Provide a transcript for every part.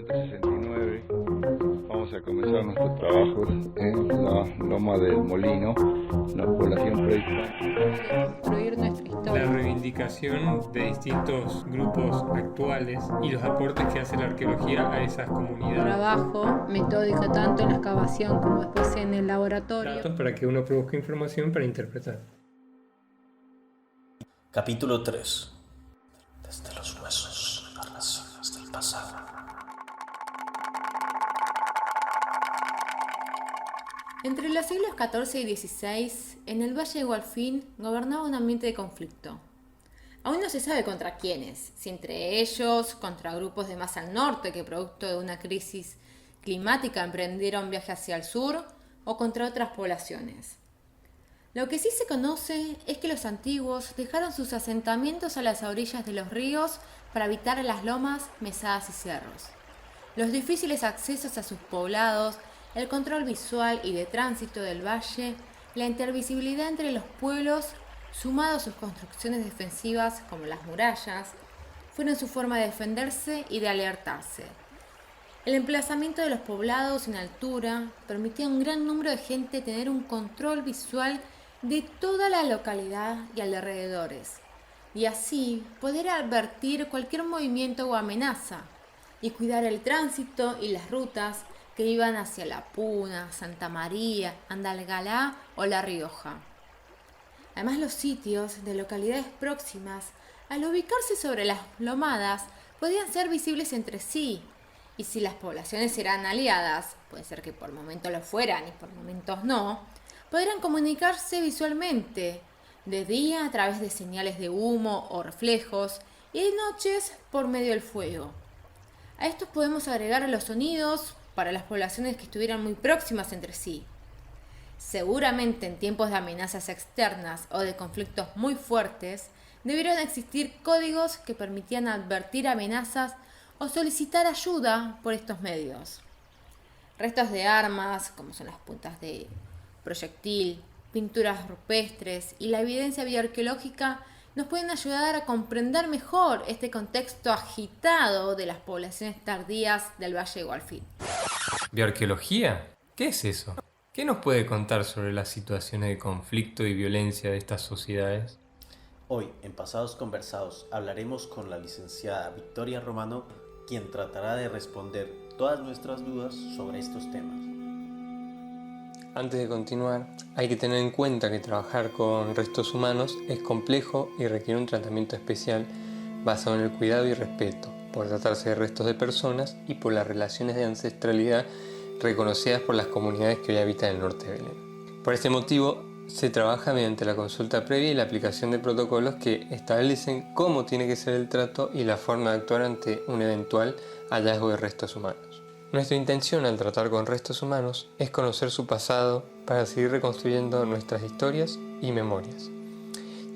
1969 vamos a comenzar nuestros trabajos en la Loma del Molino, una población prehispánica. Construir nuestra historia. La reivindicación de distintos grupos actuales y los aportes que hace la arqueología a esas comunidades. Trabajo metódico tanto en la excavación como después en el laboratorio. Datos para que uno produzca información para interpretar. Capítulo 3. Desde los huesos, narraciones del pasado. Entre los siglos XIV y XVI, en el Valle de Gualfín gobernaba un ambiente de conflicto. Aún no se sabe contra quiénes, si entre ellos, contra grupos de más al norte que producto de una crisis climática emprendieron viaje hacia el sur, o contra otras poblaciones. Lo que sí se conoce es que los antiguos dejaron sus asentamientos a las orillas de los ríos para evitar las lomas, mesadas y cerros. Los difíciles accesos a sus poblados, el control visual y de tránsito del valle, la intervisibilidad entre los pueblos, sumado a sus construcciones defensivas como las murallas, fueron su forma de defenderse y de alertarse. El emplazamiento de los poblados en altura permitía a un gran número de gente tener un control visual de toda la localidad y alrededores, y así poder advertir cualquier movimiento o amenaza, y cuidar el tránsito y las rutas que iban hacia La Puna, Santa María, Andalgalá o La Rioja. Además, los sitios de localidades próximas, al ubicarse sobre las lomadas, podían ser visibles entre sí, y si las poblaciones eran aliadas, puede ser que por momentos lo fueran y por momentos no, podrían comunicarse visualmente, de día a través de señales de humo o reflejos, y de noches por medio del fuego. A estos podemos agregar los sonidos para las poblaciones que estuvieran muy próximas entre sí. Seguramente en tiempos de amenazas externas o de conflictos muy fuertes, debieron existir códigos que permitían advertir amenazas o solicitar ayuda por estos medios. Restos de armas, como son las puntas de proyectil, pinturas rupestres y la evidencia bioarqueológica nos pueden ayudar a comprender mejor este contexto agitado de las poblaciones tardías del Valle de Gualfín. ¿Bioarqueología? ¿Qué es eso? ¿Qué nos puede contar sobre las situaciones de conflicto y violencia de estas sociedades? Hoy, en Pasados Conversados, hablaremos con la licenciada Victoria Romano, quien tratará de responder todas nuestras dudas sobre estos temas. Antes de continuar, hay que tener en cuenta que trabajar con restos humanos es complejo y requiere un tratamiento especial basado en el cuidado y respeto, por tratarse de restos de personas y por las relaciones de ancestralidad reconocidas por las comunidades que hoy habitan el norte de Belén. Por este motivo, se trabaja mediante la consulta previa y la aplicación de protocolos que establecen cómo tiene que ser el trato y la forma de actuar ante un eventual hallazgo de restos humanos. Nuestra intención al tratar con restos humanos es conocer su pasado para seguir reconstruyendo nuestras historias y memorias.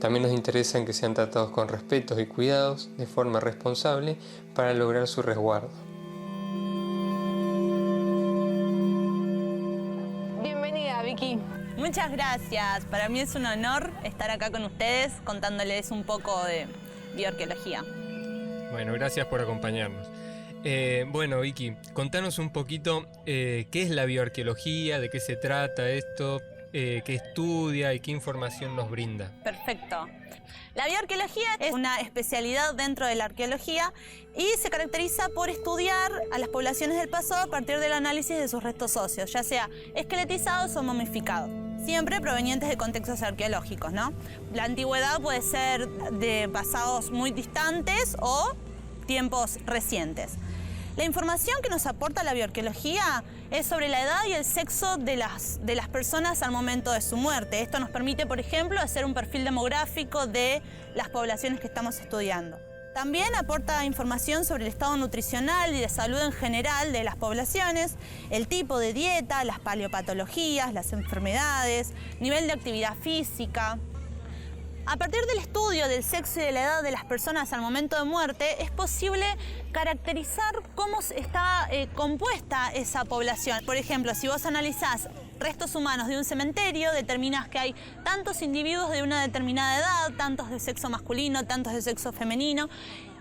También nos interesa en que sean tratados con respeto y cuidados de forma responsable para lograr su resguardo. Bienvenida, Vicky. Muchas gracias. Para mí es un honor estar acá con ustedes contándoles un poco de bioarqueología. Bueno, gracias por acompañarnos. Bueno, Vicky, contanos un poquito qué es la bioarqueología, de qué se trata esto, qué estudia y qué información nos brinda. Perfecto. La bioarqueología es una especialidad dentro de la arqueología y se caracteriza por estudiar a las poblaciones del pasado a partir del análisis de sus restos óseos, ya sea esqueletizados o momificados, siempre provenientes de contextos arqueológicos, ¿no? La antigüedad puede ser de pasados muy distantes o tiempos recientes. La información que nos aporta la bioarqueología es sobre la edad y el sexo de las personas al momento de su muerte. Esto nos permite, por ejemplo, hacer un perfil demográfico de las poblaciones que estamos estudiando. También aporta información sobre el estado nutricional y de salud en general de las poblaciones, el tipo de dieta, las paleopatologías, las enfermedades, nivel de actividad física. A partir del estudio del sexo y de la edad de las personas al momento de muerte, es posible caracterizar cómo está compuesta esa población. Por ejemplo, si vos analizás restos humanos de un cementerio, determinás que hay tantos individuos de una determinada edad, tantos de sexo masculino, tantos de sexo femenino,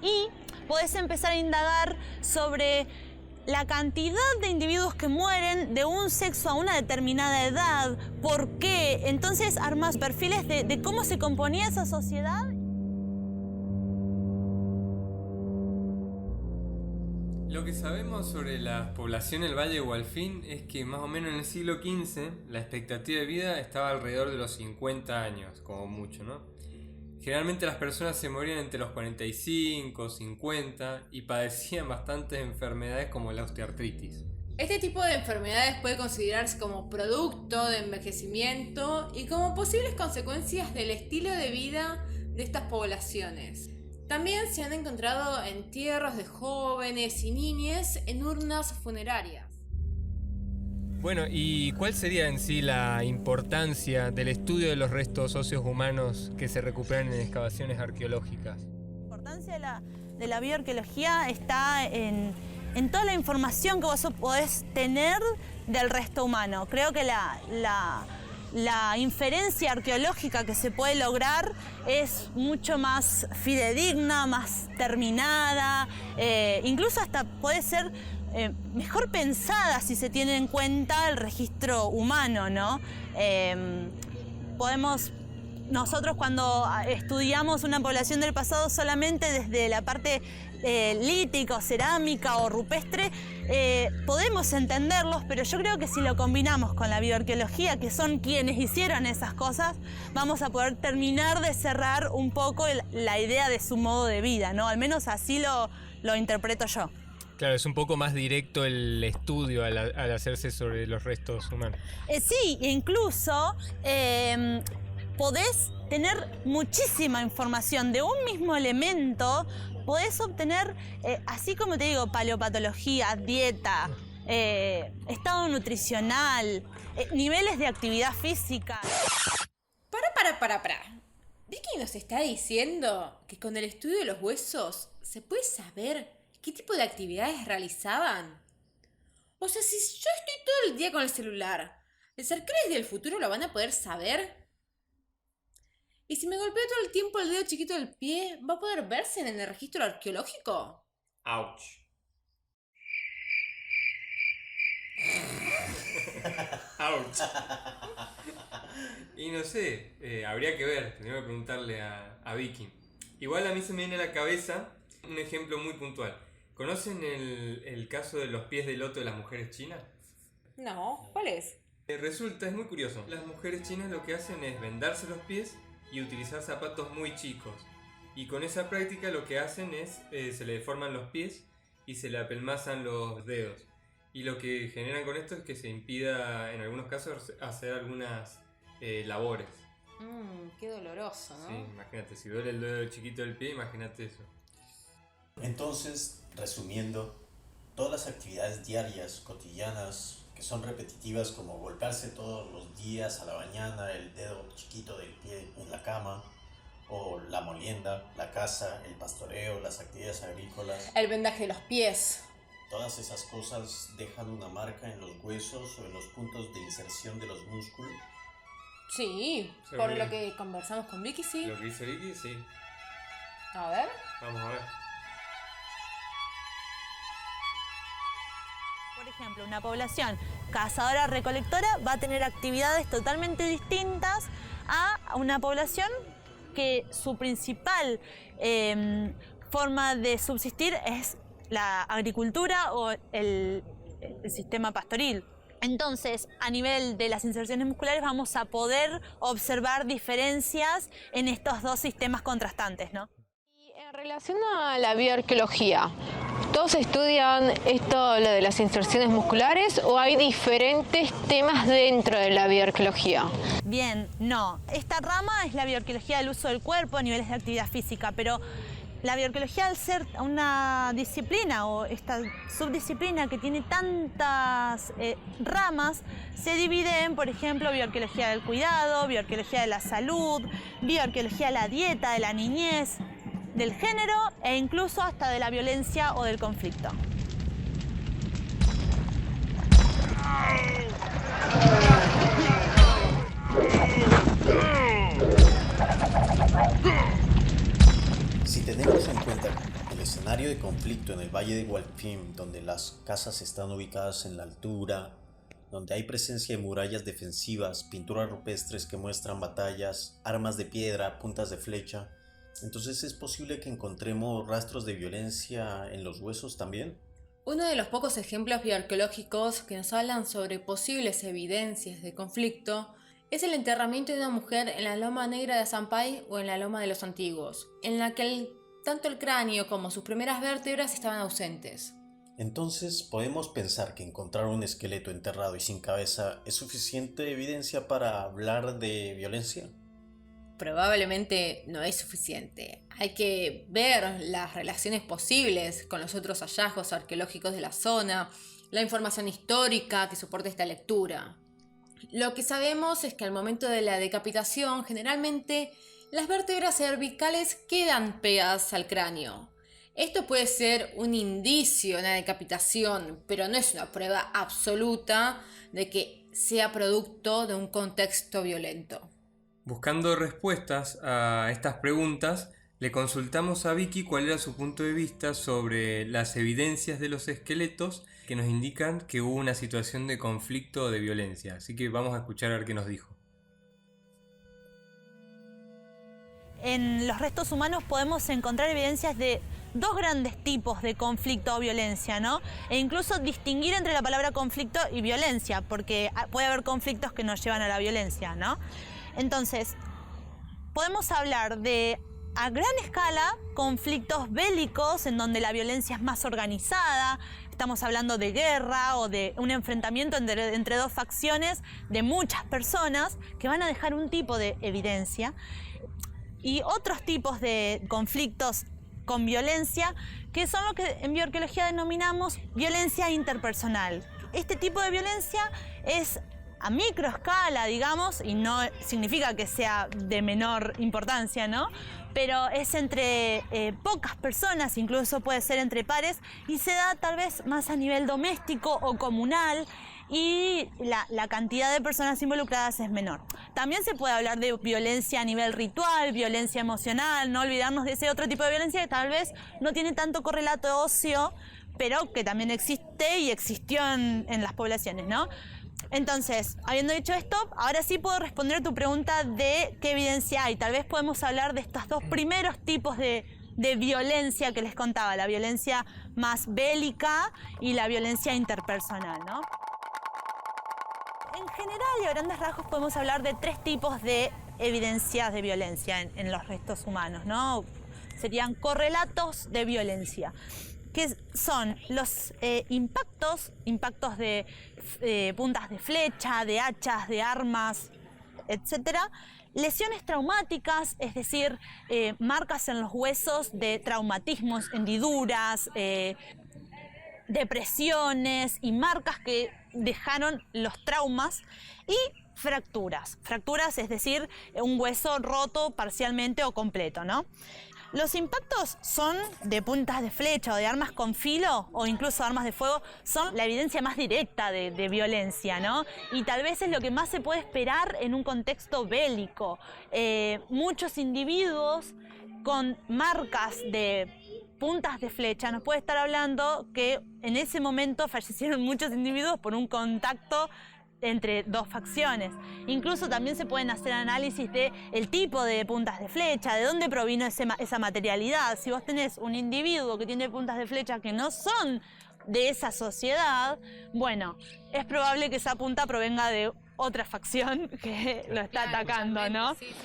y podés empezar a indagar sobre la cantidad de individuos que mueren de un sexo a una determinada edad, por qué. Entonces armas perfiles de cómo se componía esa sociedad. Lo que sabemos sobre la población del Valle de Gualfín es que más o menos en el siglo XV la expectativa de vida estaba alrededor de los 50 años, como mucho, ¿no? Generalmente las personas se morían entre los 45, 50 y padecían bastantes enfermedades como la osteoartritis. Este tipo de enfermedades puede considerarse como producto de envejecimiento y como posibles consecuencias del estilo de vida de estas poblaciones. También se han encontrado entierros de jóvenes y niñas en urnas funerarias. Bueno, ¿y cuál sería en sí la importancia del estudio de los restos óseos humanos que se recuperan en excavaciones arqueológicas? La importancia de la bioarqueología está en toda la información que vos podés tener del resto humano. Creo que la inferencia arqueológica que se puede lograr es mucho más fidedigna, más terminada, incluso hasta puede ser mejor pensada si se tiene en cuenta el registro humano, ¿no? Nosotros cuando estudiamos una población del pasado solamente desde la parte lítica o cerámica o rupestre, podemos entenderlos, pero yo creo que si lo combinamos con la bioarqueología, que son quienes hicieron esas cosas, vamos a poder terminar de cerrar un poco la idea de su modo de vida, ¿no? Al menos así lo interpreto yo. Claro, es un poco más directo el estudio al hacerse sobre los restos humanos. Sí, incluso podés tener muchísima información de un mismo elemento. Podés obtener, así como te digo, paleopatología, dieta, estado nutricional, niveles de actividad física. Para. Vicky nos está diciendo que con el estudio de los huesos se puede saber qué tipo de actividades realizaban. O sea, si yo estoy todo el día con el celular, ¿los arqueólogos del futuro lo van a poder saber? ¿Y si me golpeo todo el tiempo el dedo chiquito del pie, va a poder verse en el registro arqueológico? ¡Auch! ¡Auch! Y no sé, habría que ver, tendría que preguntarle a Vicky. Igual a mí se me viene a la cabeza un ejemplo muy puntual. ¿Conocen el caso de los pies de loto de las mujeres chinas? No, ¿cuál es? Resulta, es muy curioso. Las mujeres chinas lo que hacen es vendarse los pies y utilizar zapatos muy chicos. Y con esa práctica lo que hacen es, se le deforman los pies y se le apelmazan los dedos. Y lo que generan con esto es que se impida, en algunos casos, hacer algunas labores. Qué doloroso, ¿no? Sí, imagínate, si duele el dedo chiquito del pie, imagínate eso. Entonces, resumiendo, todas las actividades diarias, cotidianas, que son repetitivas, como golpearse todos los días a la mañana el dedo chiquito del pie en la cama, o la molienda, la caza, el pastoreo, las actividades agrícolas. El vendaje de los pies. Todas esas cosas dejan una marca en los huesos o en los puntos de inserción de los músculos. Sí, por lo que conversamos con Vicky, sí. Lo que dice Vicky, sí. A ver. Vamos a ver. Por ejemplo, una población cazadora-recolectora va a tener actividades totalmente distintas a una población que su principal forma de subsistir es la agricultura o el sistema pastoril. Entonces, a nivel de las inserciones musculares vamos a poder observar diferencias en estos dos sistemas contrastantes, ¿no? Y en relación a la bioarqueología, ¿todos estudian esto, lo de las inserciones musculares, o hay diferentes temas dentro de la bioarqueología? Bien, no. Esta rama es la bioarqueología del uso del cuerpo a niveles de actividad física, pero la bioarqueología, al ser una disciplina o esta subdisciplina que tiene tantas ramas, se divide en, por ejemplo, bioarqueología del cuidado, bioarqueología de la salud, bioarqueología de la dieta, de la niñez, del género e incluso hasta de la violencia o del conflicto. Si tenemos en cuenta el escenario de conflicto en el Valle de Gualfín, donde las casas están ubicadas en la altura, donde hay presencia de murallas defensivas, pinturas rupestres que muestran batallas, armas de piedra, puntas de flecha, entonces es posible que encontremos rastros de violencia en los huesos también. Uno de los pocos ejemplos bioarqueológicos que nos hablan sobre posibles evidencias de conflicto es el enterramiento de una mujer en la Loma Negra de Azampay o en la Loma de los Antiguos, en la que tanto el cráneo como sus primeras vértebras estaban ausentes. Entonces, ¿podemos pensar que encontrar un esqueleto enterrado y sin cabeza es suficiente evidencia para hablar de violencia? Probablemente no es suficiente. Hay que ver las relaciones posibles con los otros hallazgos arqueológicos de la zona, la información histórica que soporta esta lectura. Lo que sabemos es que al momento de la decapitación, generalmente las vértebras cervicales quedan pegadas al cráneo. Esto puede ser un indicio de una decapitación, pero no es una prueba absoluta de que sea producto de un contexto violento. Buscando respuestas a estas preguntas, le consultamos a Vicky cuál era su punto de vista sobre las evidencias de los esqueletos que nos indican que hubo una situación de conflicto o de violencia. Así que vamos a escuchar a ver qué nos dijo. En los restos humanos podemos encontrar evidencias de dos grandes tipos de conflicto o violencia, ¿no? E incluso distinguir entre la palabra conflicto y violencia, porque puede haber conflictos que nos llevan a la violencia, ¿no? Entonces, podemos hablar de, a gran escala, conflictos bélicos en donde la violencia es más organizada. Estamos hablando de guerra o de un enfrentamiento entre dos facciones de muchas personas que van a dejar un tipo de evidencia. Y otros tipos de conflictos con violencia, que son lo que en bioarqueología denominamos violencia interpersonal. Este tipo de violencia es a microescala, digamos, y no significa que sea de menor importancia, ¿no? Pero es entre pocas personas, incluso puede ser entre pares, y se da tal vez más a nivel doméstico o comunal, y la cantidad de personas involucradas es menor. También se puede hablar de violencia a nivel ritual, violencia emocional, no olvidarnos de ese otro tipo de violencia que tal vez no tiene tanto correlato óseo, pero que también existe y existió en las poblaciones, ¿no? Entonces, habiendo dicho esto, ahora sí puedo responder a tu pregunta de qué evidencia hay. Tal vez podemos hablar de estos dos primeros tipos de violencia que les contaba, la violencia más bélica y la violencia interpersonal, ¿no? En general y a grandes rasgos podemos hablar de tres tipos de evidencias de violencia en los restos humanos, ¿no? Serían correlatos de violencia, que son los impactos de puntas de flecha, de hachas, de armas, etc. Lesiones traumáticas, es decir, marcas en los huesos de traumatismos, hendiduras, depresiones y marcas que dejaron los traumas, y fracturas. Fracturas, es decir, un hueso roto parcialmente o completo, ¿no? Los impactos son de puntas de flecha o de armas con filo o incluso armas de fuego, son la evidencia más directa de violencia, ¿no? Y tal vez es lo que más se puede esperar en un contexto bélico. Muchos individuos con marcas de puntas de flecha nos puede estar hablando que en ese momento fallecieron muchos individuos por un contacto entre dos facciones. Incluso también se pueden hacer análisis del tipo de puntas de flecha, de dónde provino esa materialidad. Si vos tenés un individuo que tiene puntas de flecha que no son de esa sociedad, bueno, es probable que esa punta provenga de otra facción que lo está atacando, ¿no? Sí.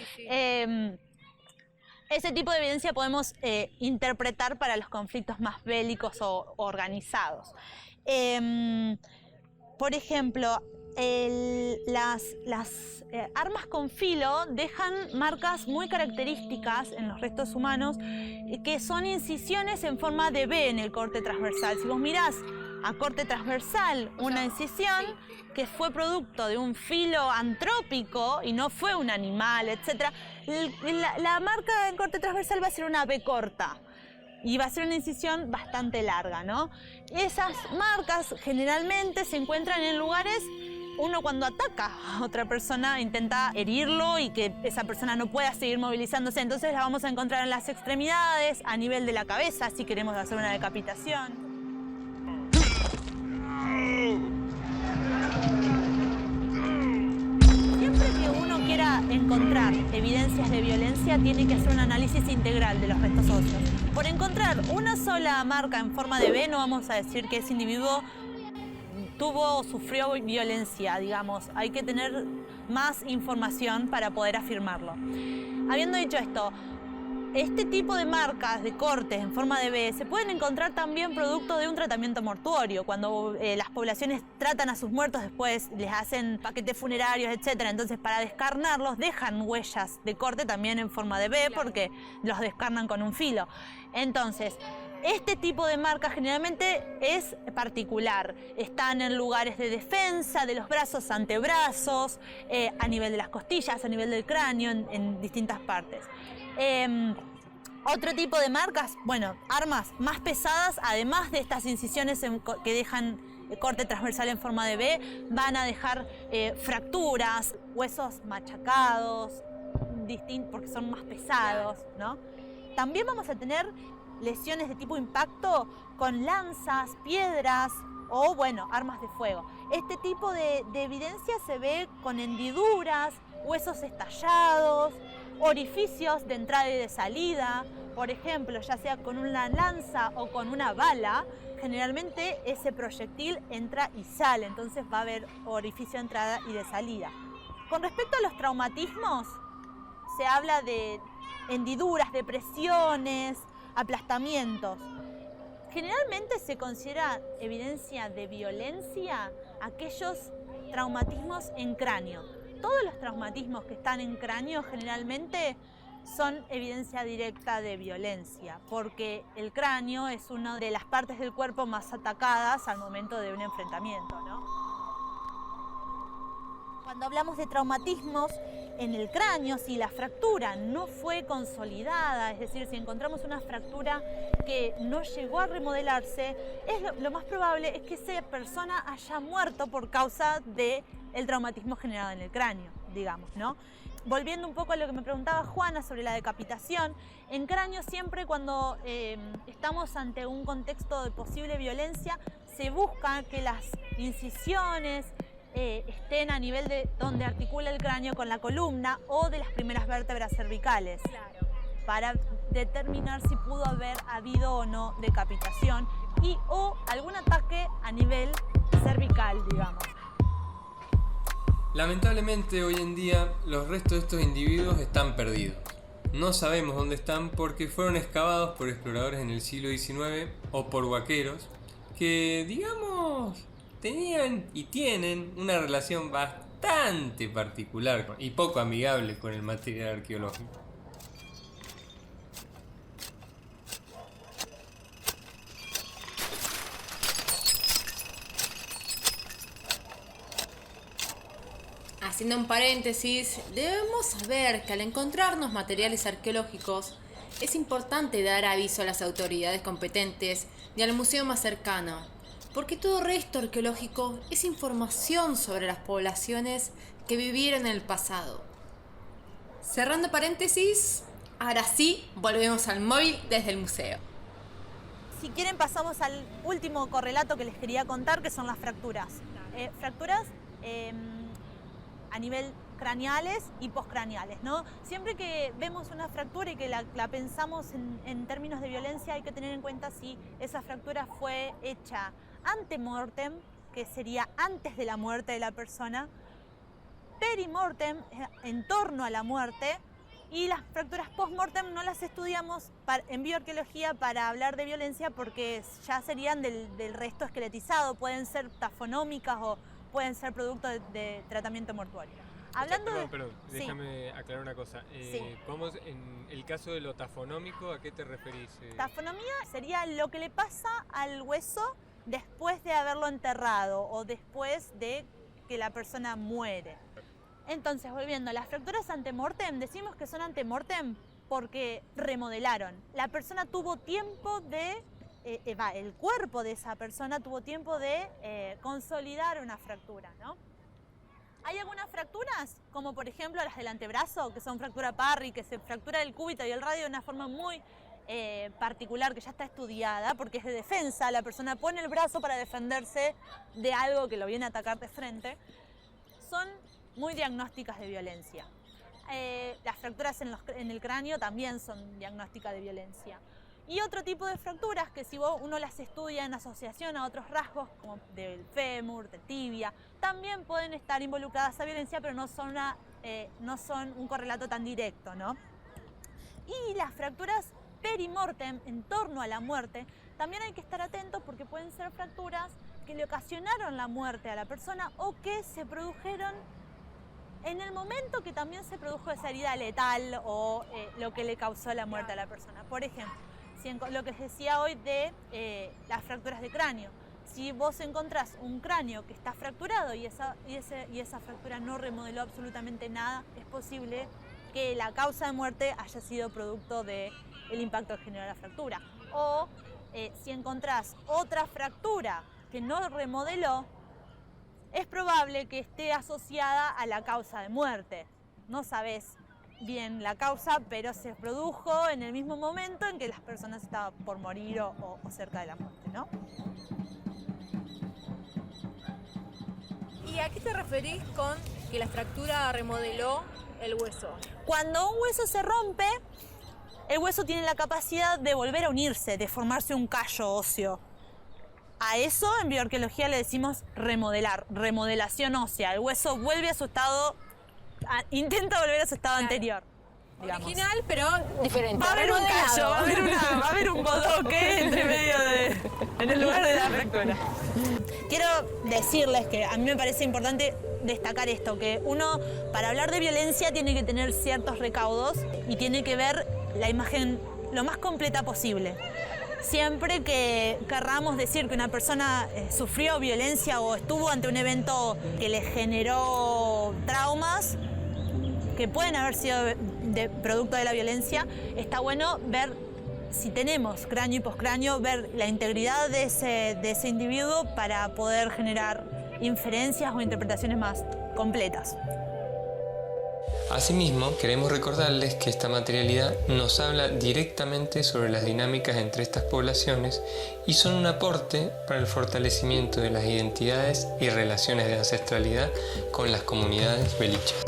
Ese tipo de evidencia podemos interpretar para los conflictos más bélicos o organizados. Por ejemplo, las armas con filo dejan marcas muy características en los restos humanos, que son incisiones en forma de V en el corte transversal. Si vos mirás a corte transversal una incisión que fue producto de un filo antrópico y no fue un animal, etc., la marca en corte transversal va a ser una V corta. Y va a ser una incisión bastante larga, ¿no? Esas marcas generalmente se encuentran en lugares uno cuando ataca a otra persona intenta herirlo y que esa persona no pueda seguir movilizándose. Entonces la vamos a encontrar en las extremidades, a nivel de la cabeza, si queremos hacer una decapitación. Siempre que uno quiera encontrar evidencias de violencia, tiene que hacer un análisis integral de los restos óseos. Por encontrar una sola marca en forma de V, no vamos a decir que ese individuo tuvo o sufrió violencia, digamos. Hay que tener más información para poder afirmarlo. Habiendo dicho esto, este tipo de marcas de cortes en forma de V se pueden encontrar también producto de un tratamiento mortuorio. Cuando las poblaciones tratan a sus muertos, después les hacen paquetes funerarios, etc. Entonces, para descarnarlos, dejan huellas de corte también en forma de V, porque los descarnan con un filo. Entonces, este tipo de marca generalmente es particular. Están en lugares de defensa, de los brazos, antebrazos, a nivel de las costillas, a nivel del cráneo, en distintas partes. Otro tipo de marcas, bueno, armas más pesadas, además de estas incisiones que dejan corte transversal en forma de V, van a dejar fracturas, huesos machacados, porque son más pesados, ¿no? También vamos a tener lesiones de tipo impacto con lanzas, piedras o, bueno, armas de fuego. Este tipo de evidencia se ve con hendiduras, huesos estallados, orificios de entrada y de salida, por ejemplo, ya sea con una lanza o con una bala, generalmente ese proyectil entra y sale, entonces va a haber orificio de entrada y de salida. Con respecto a los traumatismos, se habla de hendiduras, depresiones, aplastamientos. Generalmente se considera evidencia de violencia aquellos traumatismos en cráneo. Todos los traumatismos que están en cráneo generalmente son evidencia directa de violencia, porque el cráneo es una de las partes del cuerpo más atacadas al momento de un enfrentamiento, ¿no? Cuando hablamos de traumatismos en el cráneo, si la fractura no fue consolidada, es decir, si encontramos una fractura que no llegó a remodelarse, lo más probable es que esa persona haya muerto por causa del traumatismo generado en el cráneo, digamos, ¿no? Volviendo un poco a lo que me preguntaba Juana sobre la decapitación, en cráneo siempre cuando estamos ante un contexto de posible violencia, se busca que las incisiones estén a nivel de donde articula el cráneo con la columna o de las primeras vértebras cervicales, claro, para determinar si pudo haber habido o no decapitación o algún ataque a nivel cervical, digamos. Lamentablemente hoy en día los restos de estos individuos están perdidos. No sabemos dónde están porque fueron excavados por exploradores en el siglo XIX o por huaqueros que, digamos, tenían y tienen una relación bastante particular y poco amigable con el material arqueológico. Haciendo un paréntesis, debemos saber que al encontrarnos materiales arqueológicos es importante dar aviso a las autoridades competentes y al museo más cercano, porque todo resto arqueológico es información sobre las poblaciones que vivieron en el pasado. Cerrando paréntesis, ahora sí volvemos al móvil desde el museo. Si quieren pasamos al último correlato que les quería contar, que son las fracturas. Fracturas a nivel craneales y postcraneales, ¿no? Siempre que vemos una fractura y que la pensamos en términos de violencia, hay que tener en cuenta si esa fractura fue hecha ante mortem, que sería antes de la muerte de la persona, perimortem, en torno a la muerte, y las fracturas post-mortem no las estudiamos en bioarqueología para hablar de violencia porque ya serían del resto esqueletizado, pueden ser tafonómicas o pueden ser producto de tratamiento mortuorio. Hablando Perdón, déjame aclarar una cosa. Sí. ¿Cómo en el caso de lo tafonómico, a qué te referís? Tafonomía sería lo que le pasa al hueso después de haberlo enterrado o después de que la persona muere. Entonces, volviendo, las fracturas antemortem, decimos que son antemortem porque remodelaron. La persona tuvo tiempo de, el cuerpo de esa persona tuvo tiempo de consolidar una fractura, ¿no? Hay algunas fracturas, como por ejemplo las del antebrazo, que son fractura Parry, que se fractura el cúbito y el radio de una forma muy particular, que ya está estudiada, porque es de defensa. La persona pone el brazo para defenderse de algo que lo viene a atacar de frente. Son muy diagnósticas de violencia. Las fracturas en el cráneo también son diagnósticas de violencia. Y otro tipo de fracturas que si uno las estudia en asociación a otros rasgos, como del fémur, de tibia, también pueden estar involucradas a violencia, pero no son un correlato tan directo, ¿no? Y las fracturas perimortem, en torno a la muerte, también hay que estar atentos porque pueden ser fracturas que le ocasionaron la muerte a la persona o que se produjeron en el momento que también se produjo esa herida letal o lo que le causó la muerte a la persona. Por ejemplo, lo que les decía hoy de las fracturas de cráneo. Si vos encontrás un cráneo que está fracturado y esa fractura no remodeló absolutamente nada, es posible que la causa de muerte haya sido producto del impacto que generó la fractura. O si encontrás otra fractura que no remodeló, es probable que esté asociada a la causa de muerte. No sabés bien la causa, pero se produjo en el mismo momento en que las personas estaban por morir o cerca de la muerte, ¿no? ¿Y a qué te referís con que la fractura remodeló el hueso? Cuando un hueso se rompe, el hueso tiene la capacidad de volver a unirse, de formarse un callo óseo. A eso en bioarqueología le decimos remodelar, remodelación ósea. El hueso vuelve a su estado, intenta volver a su estado anterior. Digamos. Original, pero diferente. Va a haber un callo, va a haber un bodoque entre medio en el lugar de la fractura. Quiero decirles que a mí me parece importante destacar esto, que uno para hablar de violencia tiene que tener ciertos recaudos y tiene que ver la imagen lo más completa posible. Siempre que querramos decir que una persona sufrió violencia o estuvo ante un evento que le generó traumas, que pueden haber sido producto de la violencia, está bueno ver si tenemos cráneo y poscráneo, ver la integridad de ese individuo para poder generar inferencias o interpretaciones más completas. Asimismo, queremos recordarles que esta materialidad nos habla directamente sobre las dinámicas entre estas poblaciones y son un aporte para el fortalecimiento de las identidades y relaciones de ancestralidad con las comunidades belichas.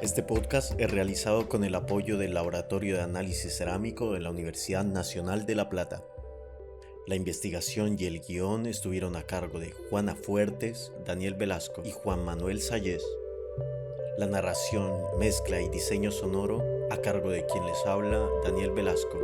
Este podcast es realizado con el apoyo del Laboratorio de Análisis Cerámico de la Universidad Nacional de La Plata. La investigación y el guión estuvieron a cargo de Juana Fuertes, Daniel Velasco y Juan Manuel Sayés. La narración, mezcla y diseño sonoro a cargo de quien les habla, Daniel Velasco.